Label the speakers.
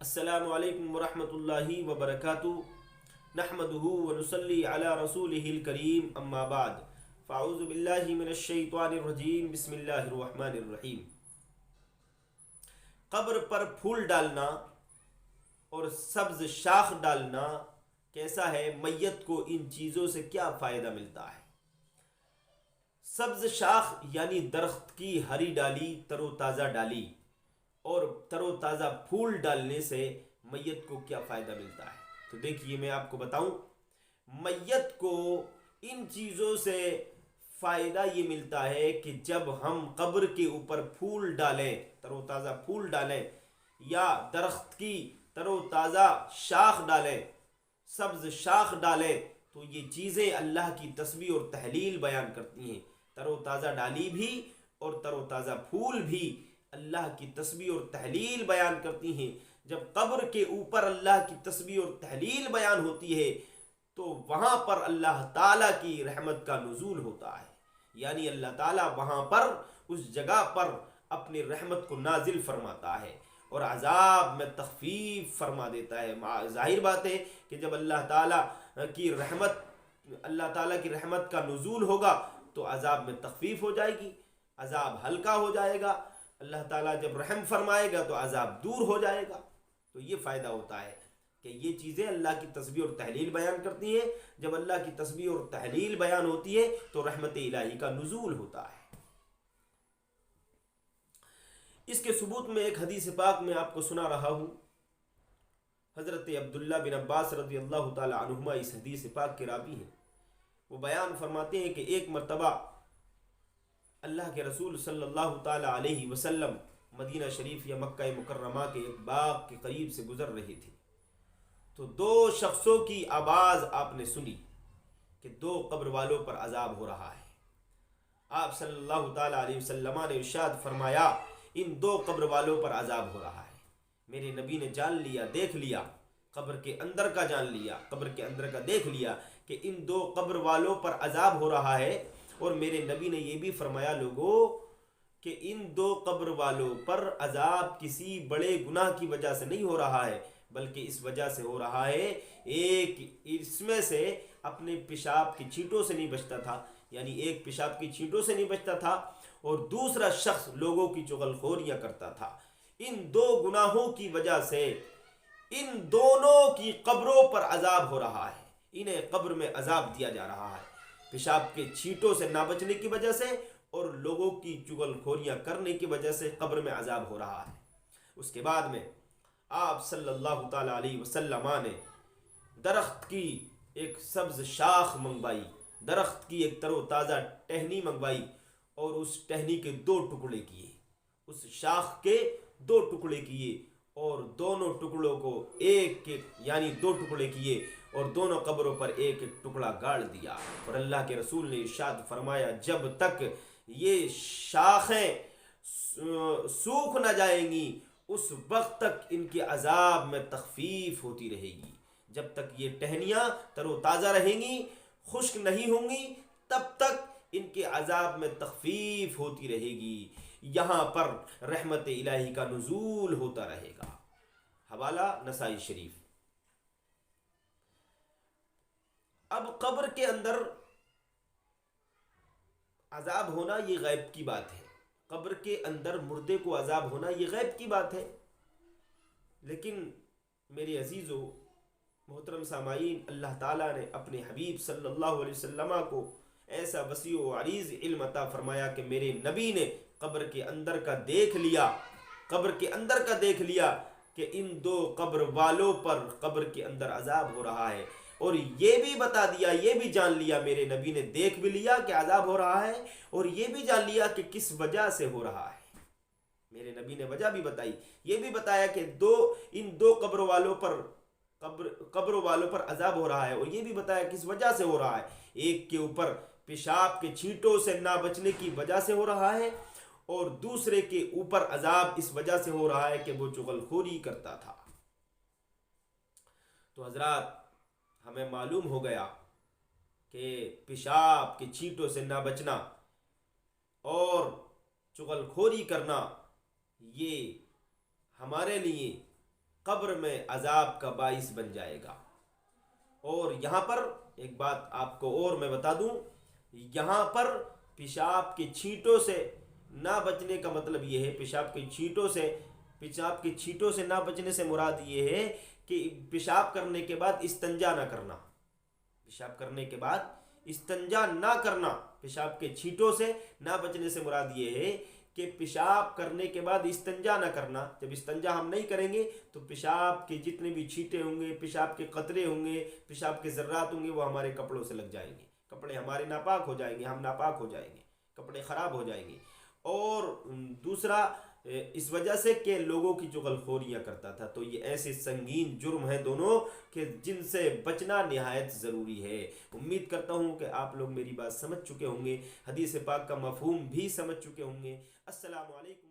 Speaker 1: السلام علیکم ورحمۃ اللہ وبرکاتہ نحمدہ ونصلی علی رسولہ الکریم اما بعد فاعوذ باللہ من الشیطان الرجیم بسم اللہ الرحمن الرحیم۔ قبر پر پھول ڈالنا اور سبز شاخ ڈالنا کیسا ہے؟ میت کو ان چیزوں سے کیا فائدہ ملتا ہے؟ سبز شاخ یعنی درخت کی ہری ڈالی، تر و تازہ ڈالی اور تر و تازہ پھول ڈالنے سے میت کو کیا فائدہ ملتا ہے؟ تو دیکھیے میں آپ کو بتاؤں، میت کو ان چیزوں سے فائدہ یہ ملتا ہے کہ جب ہم قبر کے اوپر پھول ڈالیں، تر و تازہ پھول ڈالیں یا درخت کی تر و تازہ شاخ ڈالیں، سبز شاخ ڈالیں، تو یہ چیزیں اللہ کی تسبیح اور تحلیل بیان کرتی ہیں۔ تر و تازہ ڈالی بھی اور تر و تازہ پھول بھی اللہ کی تسبیح اور تحلیل بیان کرتی ہیں۔ جب قبر کے اوپر اللہ کی تسبیح اور تحلیل بیان ہوتی ہے تو وہاں پر اللہ تعالیٰ کی رحمت کا نزول ہوتا ہے، یعنی اللہ تعالیٰ وہاں پر اس جگہ پر اپنی رحمت کو نازل فرماتا ہے اور عذاب میں تخفیف فرما دیتا ہے۔ ظاہر بات ہے کہ جب اللہ تعالیٰ کی رحمت کا نزول ہوگا تو عذاب میں تخفیف ہو جائے گی، عذاب ہلکا ہو جائے گا۔ اللہ تعالیٰ جب رحم فرمائے گا تو عذاب دور ہو جائے گا۔ تو یہ فائدہ ہوتا ہے کہ یہ چیزیں اللہ کی تسبیح اور تحلیل بیان کرتی ہیں۔ جب اللہ کی تسبیح اور تحلیل بیان ہوتی ہے تو رحمت الہی کا نزول ہوتا ہے۔ اس کے ثبوت میں ایک حدیث پاک میں آپ کو سنا رہا ہوں۔ حضرت عبداللہ بن عباس رضی اللہ تعالی عنہما اس حدیث پاک کے راوی ہیں۔ وہ بیان فرماتے ہیں کہ ایک مرتبہ اللہ کے رسول صلی اللہ تعالی علیہ وسلم مدینہ شریف یا مکہ مکرمہ کے ایک باغ کے قریب سے گزر رہے تھے تو دو شخصوں کی آواز آپ نے سنی کہ دو قبر والوں پر عذاب ہو رہا ہے۔ آپ صلی اللہ تعالی علیہ وسلم نے ارشاد فرمایا، ان دو قبر والوں پر عذاب ہو رہا ہے۔ میرے نبی نے جان لیا، دیکھ لیا، قبر کے اندر کا جان لیا، قبر کے اندر کا دیکھ لیا کہ ان دو قبر والوں پر عذاب ہو رہا ہے۔ اور میرے نبی نے یہ بھی فرمایا لوگوں کہ ان دو قبر والوں پر عذاب کسی بڑے گناہ کی وجہ سے نہیں ہو رہا ہے، بلکہ اس وجہ سے ہو رہا ہے، ایک اس میں سے اپنے پیشاب کی چھینٹوں سے نہیں بچتا تھا، یعنی ایک پیشاب کی چھینٹوں سے نہیں بچتا تھا اور دوسرا شخص لوگوں کی چغلخوریاں کرتا تھا۔ ان دو گناہوں کی وجہ سے ان دونوں کی قبروں پر عذاب ہو رہا ہے، انہیں قبر میں عذاب دیا جا رہا ہے، پیشاب کے چھینٹوں سے نہ بچنے کی وجہ سے اور لوگوں کی چغل خوریاں کرنے کی وجہ سے قبر میں عذاب ہو رہا ہے۔ اس کے بعد میں آپ صلی اللہ تعالی علیہ وسلم نے درخت کی ایک سبز شاخ منگوائی، درخت کی ایک تر و تازہ ٹہنی منگوائی اور اس ٹہنی کے دو ٹکڑے کیے، اس شاخ کے دو ٹکڑے کیے اور دونوں ٹکڑوں کو یعنی دو ٹکڑے کیے اور دونوں قبروں پر ایک ایک ٹکڑا گاڑ دیا۔ اور اللہ کے رسول نے ارشاد فرمایا، جب تک یہ شاخیں سوکھ نہ جائیں گی اس وقت تک ان کے عذاب میں تخفیف ہوتی رہے گی۔ جب تک یہ ٹہنیاں تر و تازہ رہیں گی، خشک نہیں ہوں گی، تب تک ان کے عذاب میں تخفیف ہوتی رہے گی، یہاں پر رحمت الہی کا نزول ہوتا رہے گا۔ حوالہ نسائی شریف۔ اب قبر کے اندر عذاب ہونا یہ غیب کی بات ہے، قبر کے اندر مردے کو عذاب ہونا یہ غیب کی بات ہے، لیکن میرے عزیزو محترم سامعین، اللہ تعالیٰ نے اپنے حبیب صلی اللہ علیہ وسلم کو ایسا وسیع و عریض علم عطا فرمایا کہ میرے نبی نے قبر کے اندر کا دیکھ لیا کہ ان دو قبر والوں پر قبر کے اندر عذاب ہو رہا ہے، اور یہ بھی بتا دیا، یہ بھی جان لیا، میرے نبی نے دیکھ بھی لیا کہ عذاب ہو رہا ہے اور یہ بھی جان لیا کہ کس وجہ سے ہو رہا ہے۔ میرے نبی نے وجہ بھی بتائی، یہ بھی بتایا کہ ان دو قبر والوں پر عذاب ہو رہا ہے اور یہ بھی بتایا کس وجہ سے ہو رہا ہے۔ ایک کے اوپر پیشاب کے چھینٹوں سے نہ بچنے کی وجہ سے ہو رہا ہے اور دوسرے کے اوپر عذاب اس وجہ سے ہو رہا ہے کہ وہ چغلخوری کرتا تھا۔ تو حضرات، ہمیں معلوم ہو گیا کہ پیشاب کے چھینٹوں سے نہ بچنا اور چغلخوری کرنا یہ ہمارے لیے قبر میں عذاب کا باعث بن جائے گا۔ اور یہاں پر ایک بات آپ کو اور میں بتا دوں، یہاں پر پیشاب کی چھینٹوں سے نہ بچنے کا مطلب یہ ہے، پیشاب کی چھینٹوں سے نہ بچنے سے مراد یہ ہے کہ پیشاب کرنے کے بعد استنجا نہ کرنا، پیشاب کرنے کے بعد استنجا نہ کرنا، پیشاب کے چھینٹوں سے نہ بچنے سے مراد یہ ہے کہ پیشاب کرنے کے بعد استنجا نہ کرنا۔ جب استنجا ہم نہیں کریں گے تو پیشاب کے جتنے بھی چھینٹے ہوں گے، پیشاب کے قطرے ہوں گے، پیشاب کے ذرات ہوں گے، وہ ہمارے کپڑوں سے لگ جائیں گے، کپڑے ہمارے ناپاک ہو جائیں گے، ہم ناپاک ہو جائیں گے، کپڑے خراب ہو جائیں گے۔ اور دوسرا اس وجہ سے کہ لوگوں کی چغل خوریاں کرتا تھا۔ تو یہ ایسے سنگین جرم ہیں دونوں کہ جن سے بچنا نہایت ضروری ہے۔ امید کرتا ہوں کہ آپ لوگ میری بات سمجھ چکے ہوں گے، حدیث پاک کا مفہوم بھی سمجھ چکے ہوں گے۔ السلام علیکم۔